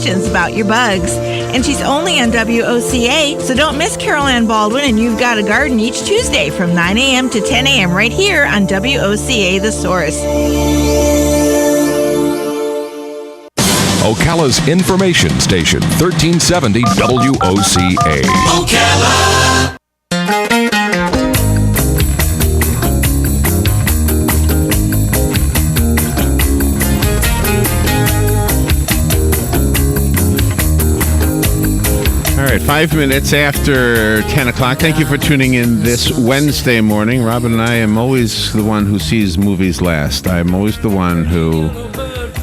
questions about your bugs. And she's only on WOCA, so don't miss Carol Ann Baldwin and You've Got a Garden each Tuesday from 9 a.m. to 10 a.m. right here on WOCA The Source. Ocala's information station, 1370 WOCA. Ocala! All right, 5 minutes after 10 o'clock. Thank you for tuning in this Wednesday morning. Robin and I am always the one who sees movies last. I'm always the one who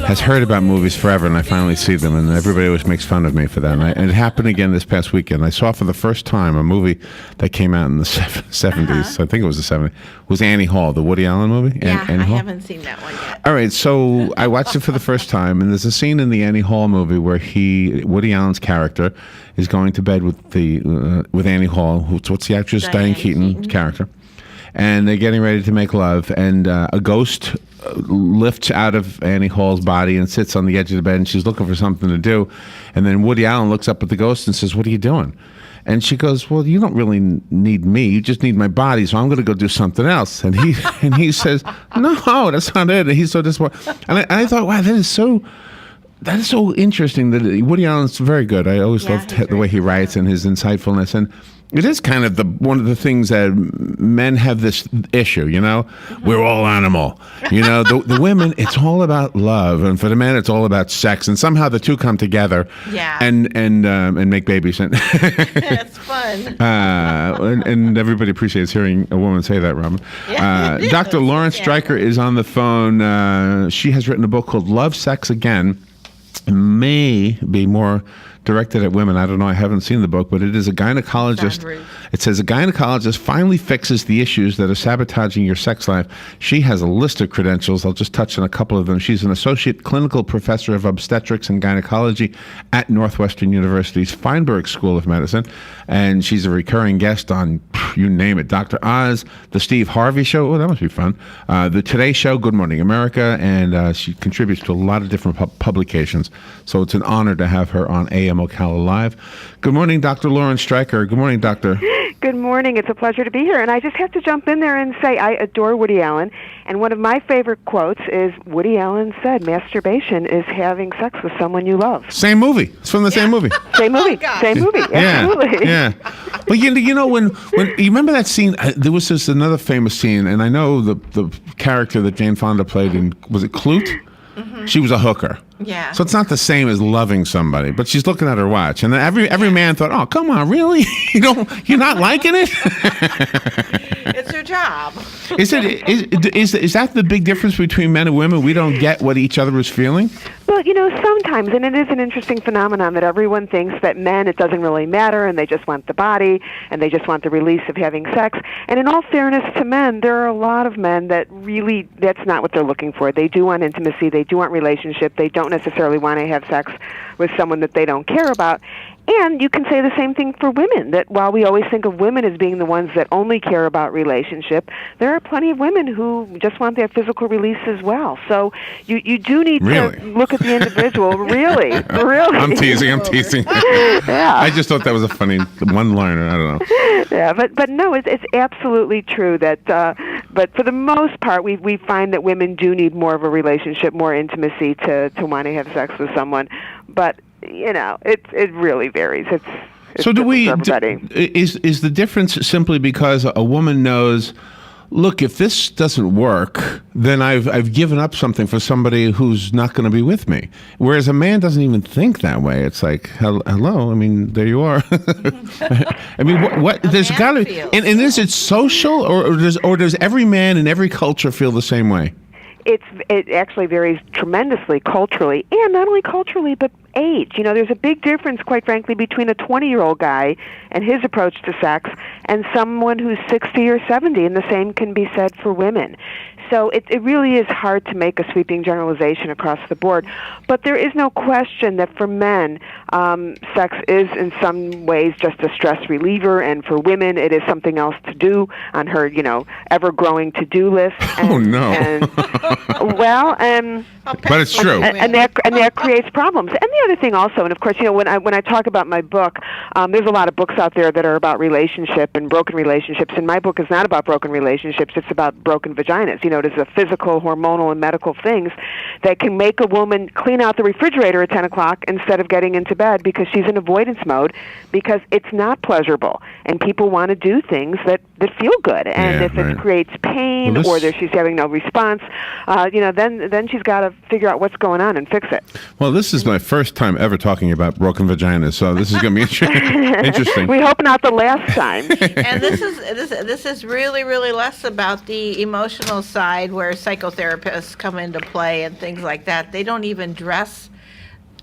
has heard about movies forever, and I finally see them, and everybody always makes fun of me for that. And it happened again this past weekend. I saw for the first time a movie that came out in the 70s. I think it was the 70s. It was Annie Hall, the Woody Allen movie. Yeah, Annie Hall? I haven't seen that one yet. All right, so I watched it for the first time, and there's a scene in the Annie Hall movie where Woody Allen's character is going to bed with Annie Hall, what's the actress? Diane Keaton character. And they're getting ready to make love, and a ghost lifts out of Annie Hall's body and sits on the edge of the bed, and she's looking for something to do. And then Woody Allen looks up at the ghost and says, "What are you doing?" And she goes, "Well, you don't really need me. You just need my body, so I'm going to go do something else." And he says, "No, that's not it." And he's so disappointed. And I thought, wow, that is so interesting. That Woody Allen's very good. I always loved the way he writes and his insightfulness. And it is kind of one of the things that men have this issue, you know? We're all animal. You know, the women, it's all about love. And for the men, it's all about sex. And somehow the two come together and make babies. It's fun. And everybody appreciates hearing a woman say that, Robin. Dr. Lauren Streicher is on the phone. She has written a book called Love, Sex Again. It may be more directed at women. I don't know. I haven't seen the book, but it is a gynecologist. It says a gynecologist finally fixes the issues that are sabotaging your sex life. She has a list of credentials. I'll just touch on a couple of them. She's an associate clinical professor of obstetrics and gynecology at Northwestern University's Feinberg School of Medicine. And she's a recurring guest on, you name it, Dr. Oz, The Steve Harvey Show. Oh, that must be fun. The Today Show, Good Morning America. And she contributes to a lot of different publications. So it's an honor to have her on AM Ocala Live. Good morning, Dr. Lauren Streicher. Good morning, Doctor. Good morning. It's a pleasure to be here. And I just have to jump in there and say I adore Woody Allen. And one of my favorite quotes is Woody Allen said, "Masturbation is having sex with someone you love." Same movie. It's from the same movie. Same movie. Same movie. Absolutely. Yeah. But you know when you remember that scene? There was this another famous scene, and I know the character that Jane Fonda played in, was it Clute? Mm-hmm. She was a hooker. Yeah. So it's not the same as loving somebody, but she's looking at her watch, and then every man thought, "Oh, come on, really? You're not liking it?" It's her job. Is that the big difference between men and women? We don't get what each other is feeling? Well, sometimes, and it is an interesting phenomenon that everyone thinks that men, it doesn't really matter, and they just want the body, and they just want the release of having sex. And in all fairness to men, there are a lot of men that really, that's not what they're looking for. They do want intimacy, they do want relationship, they don't necessarily want to have sex with someone that they don't care about. And you can say the same thing for women, that while we always think of women as being the ones that only care about relationship, there are plenty of women who just want that physical release as well. So you do need to look at the individual. Really. I'm teasing. Yeah. I just thought that was a funny one-liner. I don't know. Yeah, but no, it's absolutely true that, but for the most part, we find that women do need more of a relationship, more intimacy to want to have sex with someone. But it really varies. It's so everybody. Is the difference simply because a woman knows, look, if this doesn't work, then I've given up something for somebody who's not going to be with me. Whereas a man doesn't even think that way. It's like, hello, I mean, there you are. I mean, what there's got to, and is it social, or does every man in every culture feel the same way? It actually varies tremendously culturally, and not only culturally, but age. There's a big difference, quite frankly, between a 20-year-old guy and his approach to sex and someone who's 60 or 70, and the same can be said for women. So it really is hard to make a sweeping generalization across the board. But there is no question that for men, sex is in some ways just a stress reliever, and for women, it is something else to do on her, ever-growing to-do list. And, Oh, no. But it's true. And that creates problems. And the other thing also, and of course, when I talk about my book, there's a lot of books out there that are about relationship and broken relationships, and my book is not about broken relationships, it's about broken vaginas. It is the physical, hormonal, and medical things that can make a woman clean out the refrigerator at 10 o'clock instead of getting into bed because she's in avoidance mode, because it's not pleasurable, and people want to do things that feel good. And if it creates pain or that she's having no response, then she's got to figure out what's going on and fix it. Well, this is my first time ever talking about broken vaginas, so this is going to be interesting. We hope not the last time. And this is really, really less about the emotional side where psychotherapists come into play and things like that. They don't even address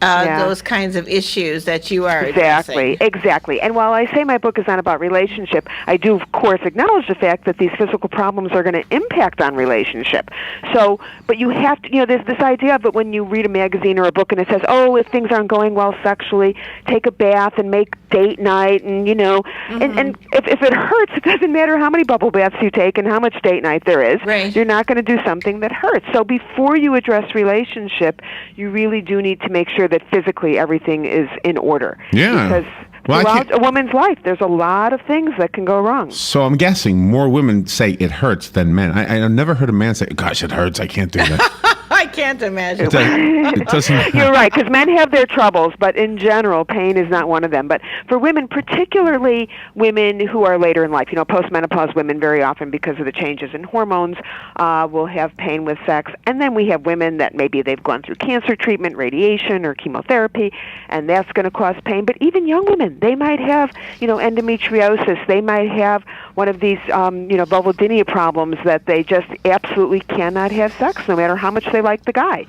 those kinds of issues that you are addressing. Exactly. And while I say my book is not about relationship, I do, of course, acknowledge the fact that these physical problems are going to impact on relationship. So, but you have to, there's this idea of it when you read a magazine or a book and it says, oh, if things aren't going well sexually, take a bath and make date night, and, and if it hurts, it doesn't matter how many bubble baths you take and how much date night there is. Right. You're not going to do something that hurts. So before you address relationship, you really do need to make sure that physically everything is in order. Yeah. Because throughout a woman's life, there's a lot of things that can go wrong. So I'm guessing more women say it hurts than men. I've never heard a man say, gosh, it hurts, I can't do that. I can't imagine. It doesn't. You're right, because men have their troubles, but in general, pain is not one of them. But for women, particularly women who are later in life, postmenopause women very often, because of the changes in hormones, will have pain with sex. And then we have women that maybe they've gone through cancer treatment, radiation, or chemotherapy, and that's going to cause pain. But even young women, they might have, endometriosis. They might have one of these, vulvodynia problems that they just absolutely cannot have sex, no matter how much they like the guy.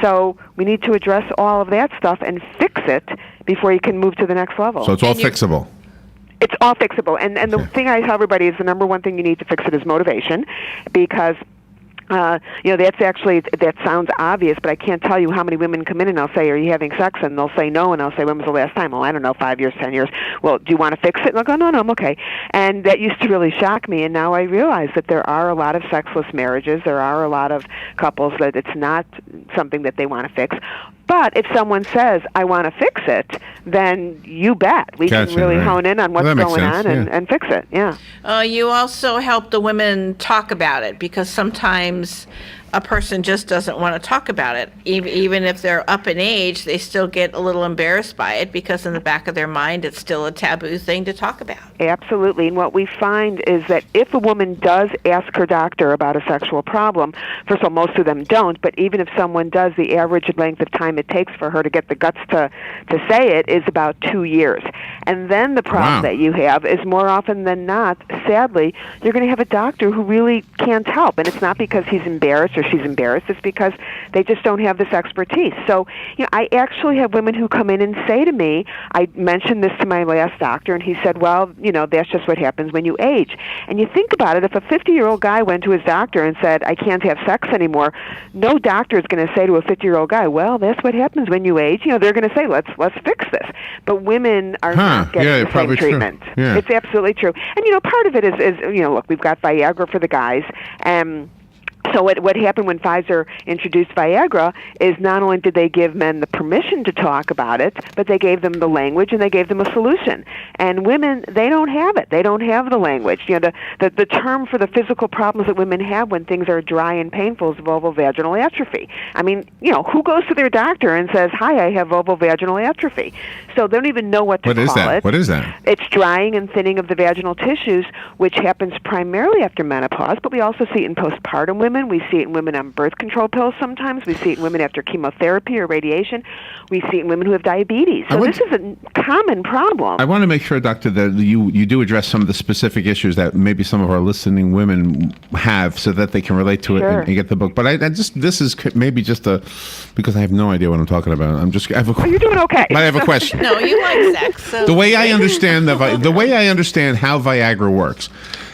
So we need to address all of that stuff and fix it before you can move to the next level. So it's all fixable. It's all fixable. And the thing I tell everybody is the number one thing you need to fix it is motivation, because that sounds obvious, but I can't tell you how many women come in and I'll say, are you having sex? And they'll say no, and I'll say, when was the last time? Well, I don't know, 5 years, 10 years. Well, do you want to fix it? And they'll go, no, I'm okay. And that used to really shock me, and now I realize that there are a lot of sexless marriages. There are a lot of couples that it's not something that they want to fix. But if someone says, I want to fix it, then you bet. We can really hone in on what's going on and fix it. Yeah. You also help the women talk about it, because sometimes a person just doesn't want to talk about it. Even if they're up in age, they still get a little embarrassed by it, because in the back of their mind, it's still a taboo thing to talk about. Absolutely. And what we find is that if a woman does ask her doctor about a sexual problem, first of all, most of them don't, but even if someone does, the average length of time it takes for her to get the guts to say it is about 2 years. And then the problem that you have is, more often than not, sadly, you're going to have a doctor who really can't help. And it's not because he's embarrassed or she's embarrassed. It's because they just don't have this expertise. So, I actually have women who come in and say to me, I mentioned this to my last doctor, and he said, well, that's just what happens when you age. And you think about it, if a 50-year-old guy went to his doctor and said, I can't have sex anymore, no doctor is going to say to a 50-year-old guy, well, that's what happens when you age. They're going to say, let's fix this. But women are not getting the same treatment. Yeah. It's absolutely true. And, part of it is look, we've got Viagra for the guys, so what happened when Pfizer introduced Viagra is not only did they give men the permission to talk about it, but they gave them the language and they gave them a solution. And women, they don't have it. They don't have the language. The term for the physical problems that women have when things are dry and painful is vulvovaginal atrophy. I mean, who goes to their doctor and says, hi, I have vulvovaginal atrophy? So they don't even know what to call it. What is that? It's drying and thinning of the vaginal tissues, which happens primarily after menopause, but we also see it in postpartum women. We see it in women on birth control pills sometimes. We see it in women after chemotherapy or radiation. We see it in women who have diabetes. So this is a common problem. I want to make sure, Doctor, that you do address some of the specific issues that maybe some of our listening women have, so that they can relate to it and get the book. But this is maybe just because I have no idea what I'm talking about. You're doing okay. I have a question. No, you like sex. So the way I understand how Viagra works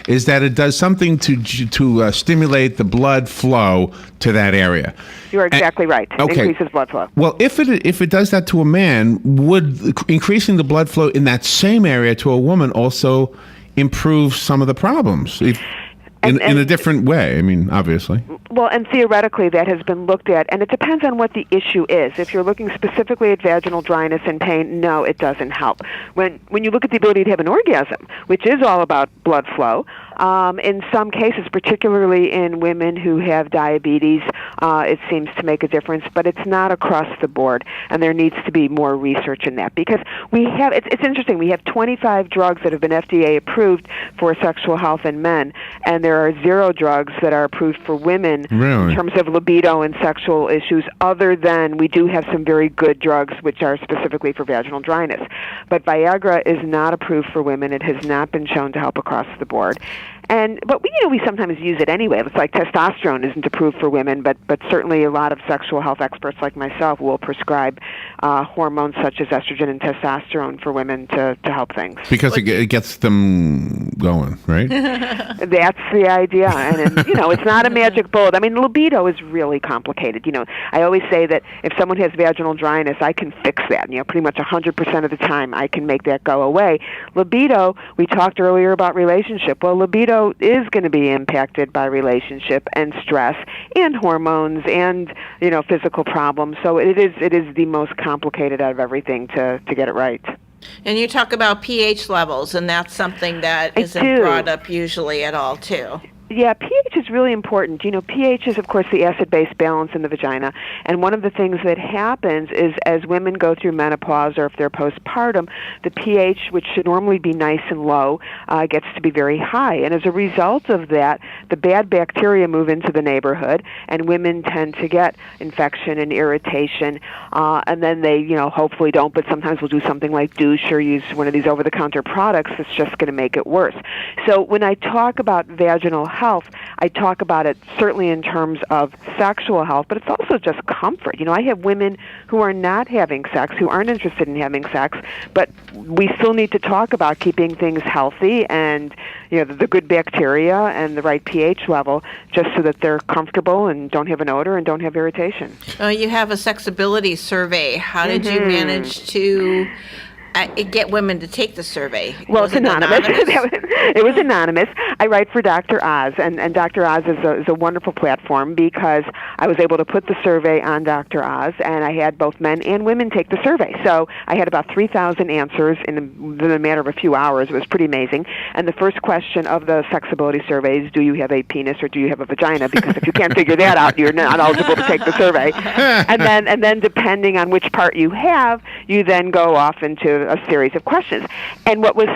is that it does something to stimulate the blood flow to that area. You're exactly right. It increases blood flow. Well, if it does that to a man, would increasing the blood flow in that same area to a woman also improve some of the problems? In a different way, I mean, obviously. Well, and theoretically that has been looked at, and it depends on what the issue is. If you're looking specifically at vaginal dryness and pain, no, it doesn't help. When you look at the ability to have an orgasm, which is all about blood flow, in some cases, particularly in women who have diabetes, it seems to make a difference, but it's not across the board, and there needs to be more research in that, because it's interesting, we have 25 drugs that have been FDA approved for sexual health in men, and there are 0 drugs that are approved for women Really? in terms of libido and sexual issues, other than we do have some very good drugs which are specifically for vaginal dryness. But Viagra is not approved for women. It has not been shown to help across the board. But we sometimes use it anyway. It's like testosterone isn't approved for women, but certainly a lot of sexual health experts like myself will prescribe hormones such as estrogen and testosterone for women to help things. Because it gets them going, right? That's the idea, and it's not a magic bullet. I mean, libido is really complicated. I always say that if someone has vaginal dryness, I can fix that. Pretty much 100% of the time, I can make that go away. Libido, we talked earlier about relationship. Well, libido is going to be impacted by relationship and stress and hormones and physical problems. So it is the most complicated out of everything to get it right. And you talk about pH levels, and that's something that isn't brought up usually at all, too. Yeah, pH is really important. pH is, of course, the acid-base balance in the vagina. And one of the things that happens is as women go through menopause or if they're postpartum, the pH, which should normally be nice and low, gets to be very high. And as a result of that, the bad bacteria move into the neighborhood, and women tend to get infection and irritation. And then they, hopefully don't, but sometimes will do something like douche or use one of these over-the-counter products that's just going to make it worse. So when I talk about vaginal health, I talk about it certainly in terms of sexual health, but it's also just comfort. I have women who are not having sex, who aren't interested in having sex, but we still need to talk about keeping things healthy and the good bacteria and the right pH level, just so that they're comfortable and don't have an odor and don't have irritation. You have a sexability survey. How did you manage to get women to take the survey? Well, it's anonymous. It was anonymous. I write for Dr. Oz, and Dr. Oz is a wonderful platform because I was able to put the survey on Dr. Oz, and I had both men and women take the survey. So I had about 3,000 answers in a matter of a few hours. It was pretty amazing. And the first question of the sexability survey is, do you have a penis or do you have a vagina? Because if you can't figure that out, you're not eligible to take the survey. And then depending on which part you have, you then go off into a series of questions. And what was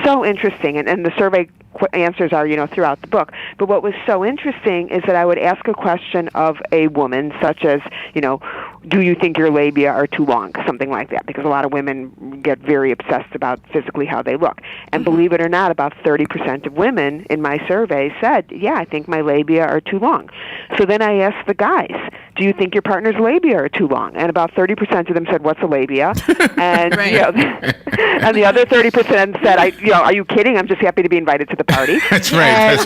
so interesting, and the survey answers are, throughout the book, but what was so interesting is that I would ask a question of a woman, such as, do you think your labia are too long? Something like that, because a lot of women get very obsessed about physically how they look. And believe it or not, about 30% of women in my survey said, yeah, I think my labia are too long. So then I asked the guys, do you think your partner's labia are too long? And about 30% of them said, what's a labia? And, and the other 30% said, are you kidding? I'm just happy to be invited to the party. That's right.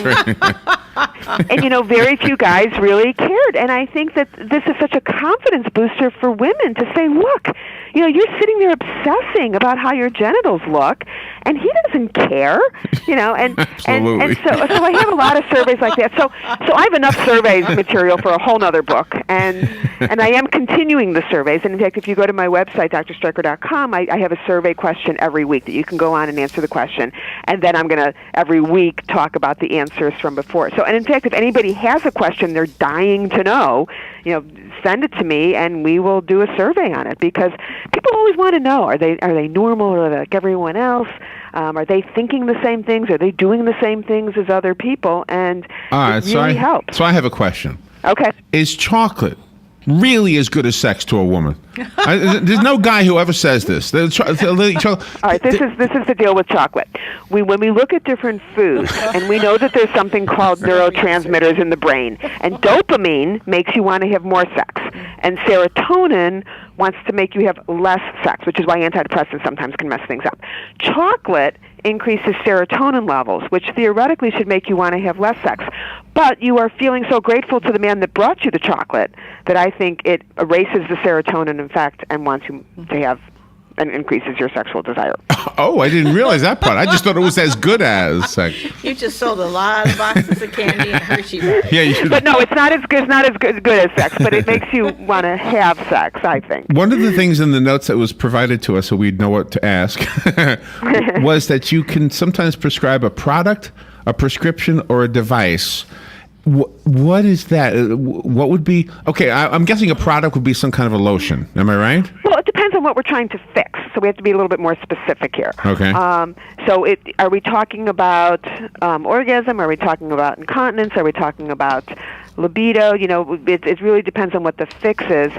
And, very few guys really cared. And I think that this is such a confidence booster for women to say, look, you're sitting there obsessing about how your genitals look, and he doesn't care, and so I have a lot of surveys like that. So I have enough surveys material for a whole other book, and I am continuing the surveys. And in fact, if you go to my website, drstreicher.com, I have a survey question every week that you can go on and answer the question, and then I'm going to every week talk about the answers from before. So, and in fact, if anybody has a question they're dying to know, send it to me, and we will do a survey on it, because people always want to know, are they normal, or are they like everyone else? Are they thinking the same things? Are they doing the same things as other people? And it really helps. So I have a question. Okay. Is chocolate really as good as sex to a woman. There's no guy who ever says this. All right, this is the deal with chocolate. When we look at different foods, and we know that there's something called neurotransmitters in the brain, and dopamine makes you want to have more sex, and serotonin wants to make you have less sex, which is why antidepressants sometimes can mess things up. Chocolate increases serotonin levels, which theoretically should make you want to have less sex. But you are feeling so grateful to the man that brought you the chocolate that I think it erases the serotonin effect and wants you to have and increases your sexual desire. Oh, I didn't realize that part. I just thought it was as good as sex. You just sold a lot of boxes of candy and Hershey bars. Yeah, you should. But no, it's not as good as sex, but it makes you want to have sex, I think. One of the things in the notes that was provided to us so we'd know what to ask was that you can sometimes prescribe a product, a prescription, or a device. What is that? What would be... Okay, I'm guessing a product would be some kind of a lotion. Am I right? Well, it depends on what we're trying to fix, so we have to be a little bit more specific here. Okay. Are we talking about orgasm? Are we talking about incontinence? Are we talking about libido? You know, it really depends on what the fix is.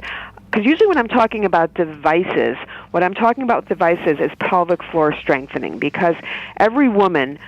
Because usually when I'm talking about devices, what I'm talking about with devices is pelvic floor strengthening, because every woman...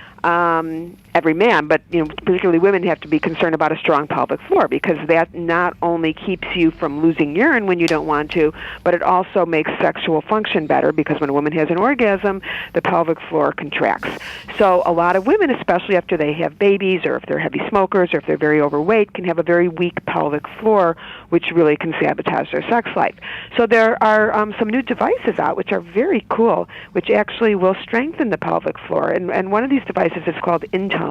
every man, but particularly women have to be concerned about a strong pelvic floor, because that not only keeps you from losing urine when you don't want to, but it also makes sexual function better, because when a woman has an orgasm, the pelvic floor contracts. So a lot of women, especially after they have babies, or if they're heavy smokers, or if they're very overweight, can have a very weak pelvic floor, which really can sabotage their sex life. So there are some new devices out which are very cool, which actually will strengthen the pelvic floor. And one of these devices is called Intone,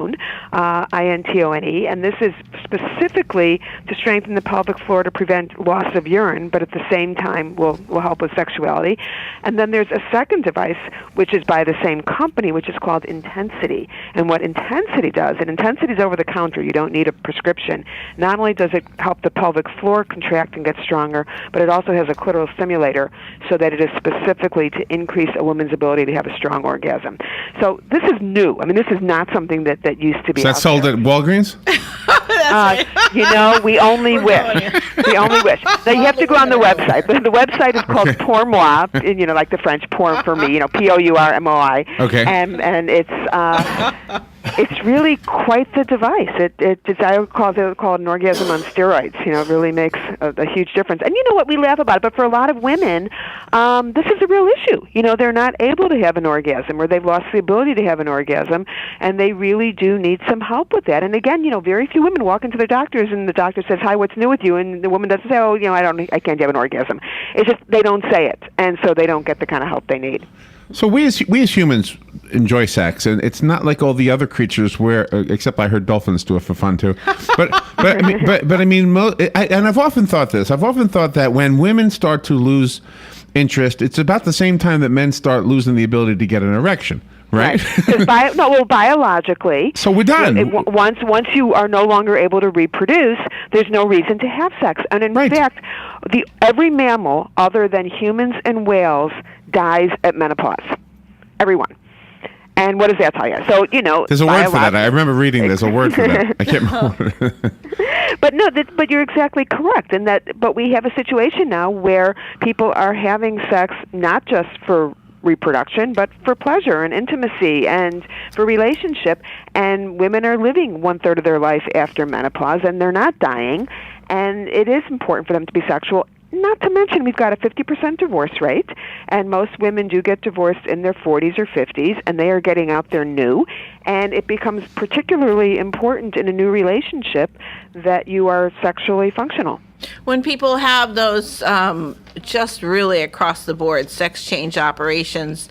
INTONE, and this is specifically to strengthen the pelvic floor to prevent loss of urine, but at the same time will help with sexuality. And then there's a second device, which is by the same company, which is called Intensity. And what Intensity does, and Intensity is over the counter, you don't need a prescription. Not only does it help the pelvic floor contract and get stronger, but it also has a clitoral stimulator, so that it is specifically to increase a woman's ability to have a strong orgasm. So this is new. I mean, this is not something that used to be. Is that sold at Walgreens? We only wish. We only wish. Now you have to go on the website. The website is called Pour Moi, like the French pour for me, POURMOI. Okay. And it's really quite the device. I would call it an orgasm on steroids. It really makes a huge difference. And you know what? We laugh about it, but for a lot of women, this is a real issue. They're not able to have an orgasm, or they've lost the ability to have an orgasm, and they really do need some help with that. And again, very few women walk into their doctors, and the doctor says, "Hi, what's new with you?" And the woman doesn't say, "Oh, I can't have an orgasm." It's just they don't say it, and so they don't get the kind of help they need. So we as humans enjoy sex, and it's not like all the other creatures where, except I heard dolphins do it for fun too. But I mean, and I've often thought this. I've often thought that when women start to lose interest, it's about the same time that men start losing the ability to get an erection. Right. Biologically. So we're done. Once you are no longer able to reproduce, there's no reason to have sex. And in fact, every mammal other than humans and whales dies at menopause. Everyone. And what does that tell you? So, there's a word for that. I remember reading there's a word for that. I can't remember. But you're exactly correct in that. But we have a situation now where people are having sex not just for reproduction, but for pleasure and intimacy and for relationship. And women are living 1/3 of their life after menopause, and they're not dying. And it is important for them to be sexual. Not to mention, we've got a 50% divorce rate, and most women do get divorced in their 40s or 50s, and they are getting out there new. And it becomes particularly important in a new relationship that you are sexually functional. When people have those just really across the board sex change operations,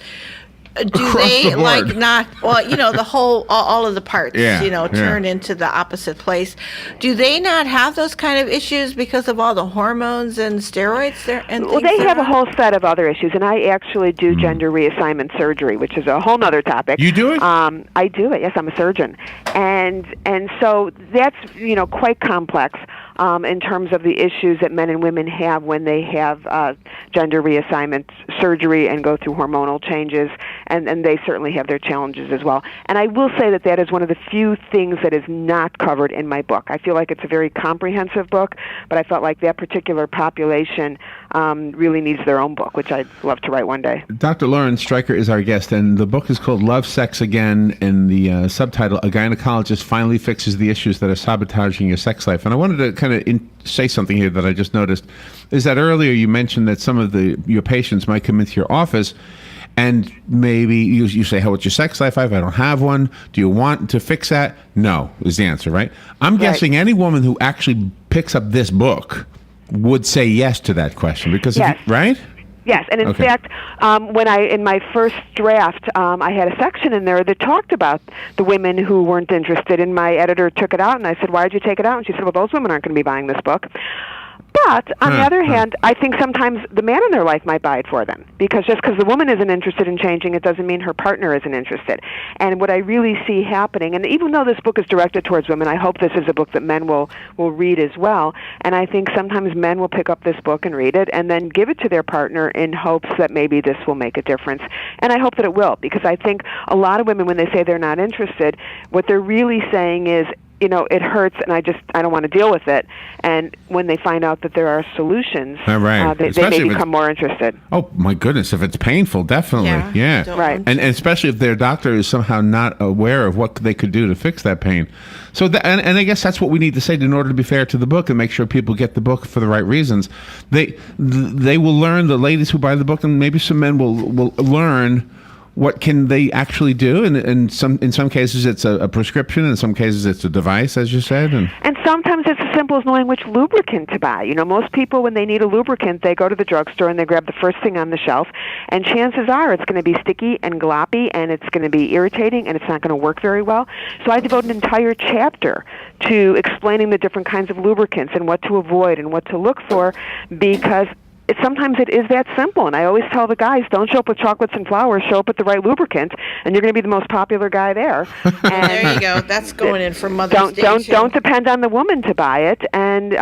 do they the whole all of the parts turn into the opposite place? Do they not have those kind of issues because of all the hormones and steroids there? Well, they have a whole set of other issues, and I actually do gender reassignment surgery, which is a whole other topic. You do it? I do it. Yes, I'm a surgeon, and so that's quite complex. In terms of the issues that men and women have when they have gender reassignment surgery and go through hormonal changes and they certainly have their challenges as well. And I will say that is one of the few things that is not covered in my book. I feel like it's a very comprehensive book, but I felt like that particular population really needs their own book, which I'd love to write one day. Dr. Lauren Streicher is our guest, and the book is called Love, Sex Again, and the subtitle, A Gynecologist Finally Fixes the Issues That Are Sabotaging Your Sex Life. And I wanted to kind of say something here that I just noticed, is that earlier you mentioned that some of your patients might come into your office and maybe you say, what's your sex life? I don't have one. Do you want to fix that? No, is the answer, right? I'm guessing any woman who actually picks up this book would say yes to that question, because yes. Right? Yes, and in fact, when in my first draft, I had a section in there that talked about the women who weren't interested, and my editor took it out, and I said, why did you take it out? And she said, well, those women aren't going to be buying this book. But on the other hand, I think sometimes the man in their life might buy it for them, because just because the woman isn't interested in changing, it doesn't mean her partner isn't interested. And what I really see happening, and even though this book is directed towards women, I hope this is a book that men will read as well. And I think sometimes men will pick up this book and read it and then give it to their partner in hopes that maybe this will make a difference. And I hope that it will, because I think a lot of women, when they say they're not interested, what they're really saying is, it hurts, and I don't want to deal with it. And when they find out that there are solutions, they may become more interested. Oh, my goodness, if it's painful, definitely. Yeah. Right. And especially if their doctor is somehow not aware of what they could do to fix that pain. So, and I guess that's what we need to say in order to be fair to the book and make sure people get the book for the right reasons. They will learn, the ladies who buy the book, and maybe some men will learn what can they actually do, and in some cases it's a prescription, in some cases it's a device, as you said, and sometimes it's as simple as knowing which lubricant to buy. Most people, when they need a lubricant, they go to the drugstore and they grab the first thing on the shelf, and chances are it's going to be sticky and gloppy, and it's going to be irritating, and it's not going to work very well. So I devote an entire chapter to explaining the different kinds of lubricants and what to avoid and what to look for, because sometimes it is that simple. And I always tell the guys, don't show up with chocolates and flowers, show up with the right lubricant, and you're going to be the most popular guy there. And there you go. That's going in for Mother's Day, too. Don't depend on the woman to buy it, and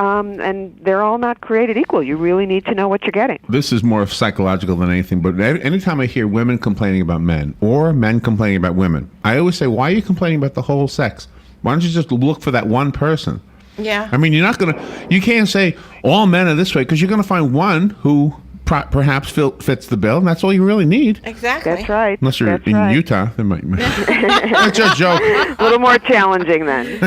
they're all not created equal. You really need to know what you're getting. This is more psychological than anything, but anytime I hear women complaining about men or men complaining about women, I always say, why are you complaining about the whole sex? Why don't you just look for that one person? Yeah. I mean, you can't say all men are this way, because you're going to find one who perhaps fits the bill, and that's all you really need. Exactly. That's right. Unless you're in Utah, they might. That's just a joke. A little more challenging then.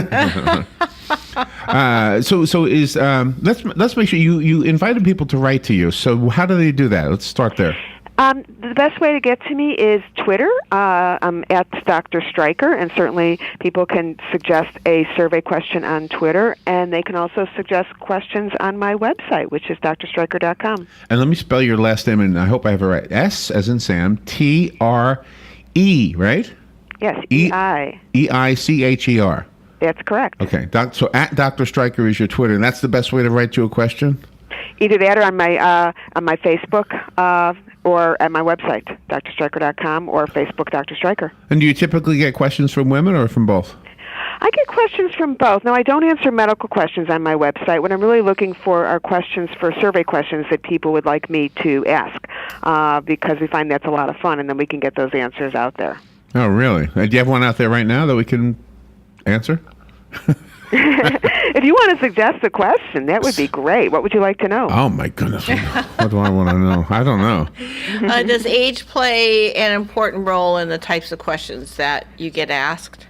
So is let's make sure you invited people to write to you. So how do they do that? Let's start there. The best way to get to me is Twitter. I'm at Dr. Streicher, and certainly people can suggest a survey question on Twitter, and they can also suggest questions on my website, which is drstreicher.com. And let me spell your last name, and I hope I have it right. S as in Sam, T-R-E, right? Yes, E-I. E-I-C-H-E-R. That's correct. Okay, so at Dr. Streicher is your Twitter, and that's the best way to write you a question? Either that or on my Facebook or at my website, drstreicher.com, or Facebook, Dr. Streicher. And do you typically get questions from women or from both? I get questions from both. Now, I don't answer medical questions on my website. What I'm really looking for are questions for survey questions that people would like me to ask, because we find that's a lot of fun, and then we can get those answers out there. Oh, really? Do you have one out there right now that we can answer? If you want to suggest a question, that would be great. What would you like to know? Oh, my goodness. What do I want to know? I don't know. Does age play an important role in the types of questions that you get asked?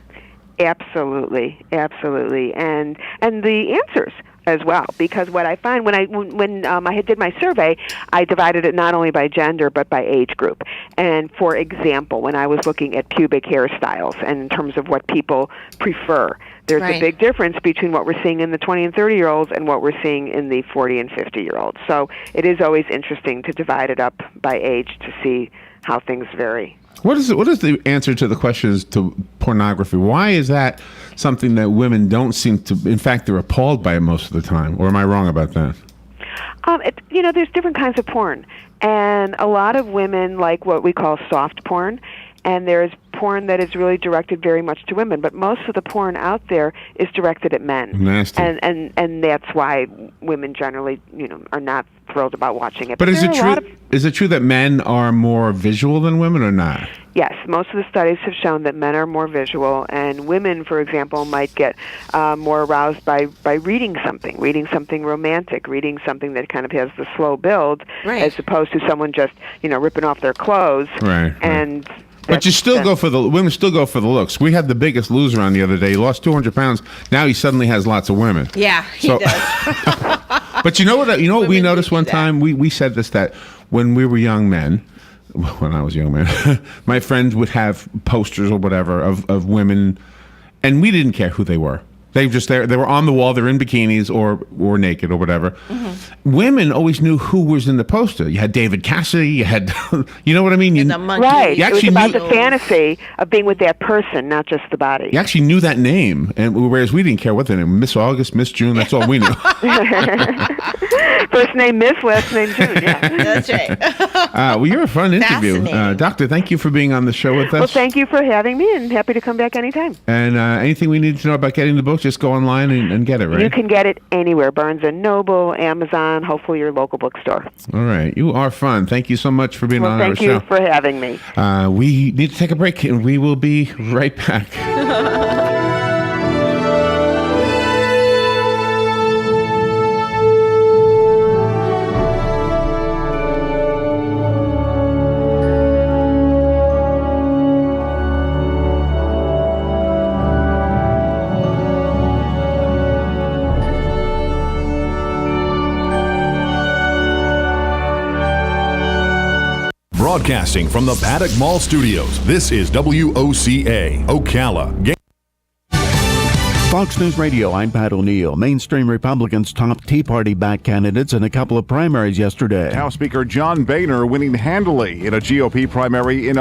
Absolutely, and the answers as well. Because what I find when I did my survey, I divided it not only by gender but by age group. And for example, when I was looking at pubic hairstyles and in terms of what people prefer, there's a big difference between what we're seeing in the 20 and 30-year-olds and what we're seeing in the 40 and 50-year-olds. So it is always interesting to divide it up by age to see how things vary. What is the answer to the questions to pornography? Why is that something that women don't seem to, in fact, they're appalled by it most of the time? Or am I wrong about that? There's different kinds of porn. And a lot of women like what we call soft porn. And there's porn that is really directed very much to women, but most of the porn out there is directed at men. Nasty. And that's why women generally, are not thrilled about watching it. But is there it are a lot true? Is it true that men are more visual than women, or not? Yes, most of the studies have shown that men are more visual, and women, for example, might get more aroused by reading something romantic, reading something that kind of has the slow build, Right. as opposed to someone just, ripping off their clothes. Right. And But you still go for the women. Still go for the looks. We had the Biggest Loser on the other day. He lost 200 pounds. Now he suddenly has lots of women. Yeah, he So- does. But you know what? You know what we Women noticed do one that. time. We said this, that when we were young men, when I was a young man, my friends would have posters or whatever of women, and we didn't care who they were. They just they were on the wall. They're in bikinis or naked or whatever. Mm-hmm. Women always knew who was in the poster. You had David Cassidy. You had, you know what I mean? And the monkey. right, You it was actually about knew- the fantasy of being with that person, not just the body. You actually knew that name, and whereas we didn't care what the name. Miss August, Miss June. That's all we knew. First name Miss, last name June. Yeah. That's right. Well, you're a fun interview, Fascinating. Doctor. Thank you for being on the show with us. Well, thank you for having me, and happy to come back anytime. And anything we need to know about getting the book, just go online and get it, right? You can get it anywhere, Barnes & Noble, Amazon, hopefully your local bookstore. All right. You are fun. Thank you so much for being Well, on our thank show. you for having me. We need to take a break, and we will be right back. Broadcasting from the Paddock Mall Studios, this is WOCA, Ocala. Fox News Radio, I'm Pat O'Neill. Mainstream Republicans topped Tea Party-backed candidates in a couple of primaries yesterday. House Speaker John Boehner winning handily in a GOP primary in